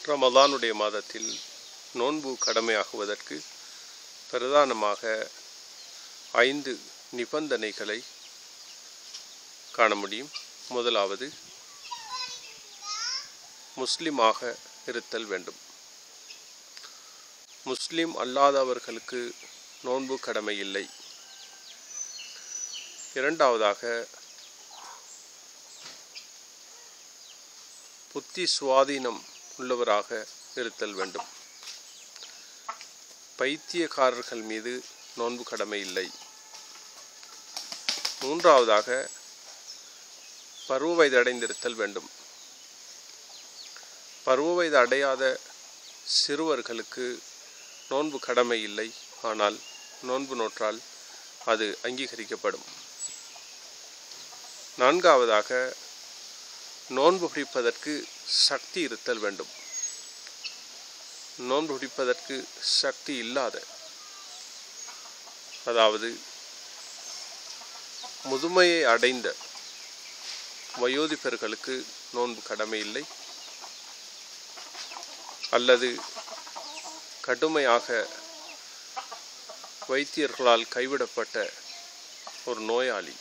ரமதானுடைய மாதத்தில் நோன்பு கடமையாகுவதற்கு பிரதானமாக 5 நிபந்தனைகளை காண முடியும். முதலாவது, முஸ்லிமாக இருத்தல் வேண்டும். முஸ்லிம் அல்லாதவர்களுக்கு நோன்பு கடமை இல்லை. இரண்டாவதாக, புத்தி சுவாதீனம் உள்ளவராக இருத்தல் வேண்டும். பைத்தியக்காரர்கள் மீது நோன்பு கடமை இல்லை. மூன்றாவதாக, பருவ வயது அடைந்திருத்தல் வேண்டும். பருவ வயது அடையாத சிறுவர்களுக்கு நோன்பு கடமை இல்லை. ஆனால் நோன்பு நோற்றால் அது அங்கீகரிக்கப்படும். நான்காவதாக, நோன்பு பிடிப்பதற்கு சக்தி இருத்தல் வேண்டும். நோன்பு பிடிப்பதற்கு சக்தி இல்லாத, அதாவது முதுமையை அடைந்த வயோதிபர்களுக்கு நோன்பு கடமை இல்லை. அல்லது கடுமையாக வைத்தியர்களால் கைவிடப்பட்ட ஒரு நோயாளி,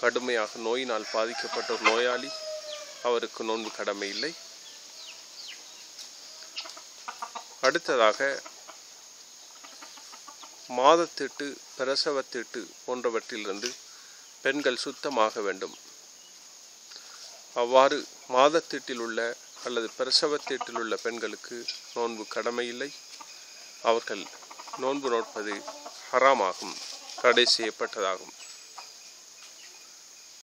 கடுமையாக நோயினால் பாதிக்கப்பட்ட ஒரு நோயாளி, அவருக்கு நோன்பு கடமை இல்லை. அடுத்ததாக, மாதத்தீட்டு, பிரசவத்தீட்டு போன்றவற்றிலிருந்து பெண்கள் சுத்தமாக வேண்டும். அவ்வாறு மாதத்தீட்டில் உள்ள அல்லது பிரசவத்தீட்டில் உள்ள பெண்களுக்கு நோன்பு கடமை இல்லை. அவர்கள் நோன்பு நோட்பது ஹராமாகும், தடை செய்யப்பட்டதாகும்.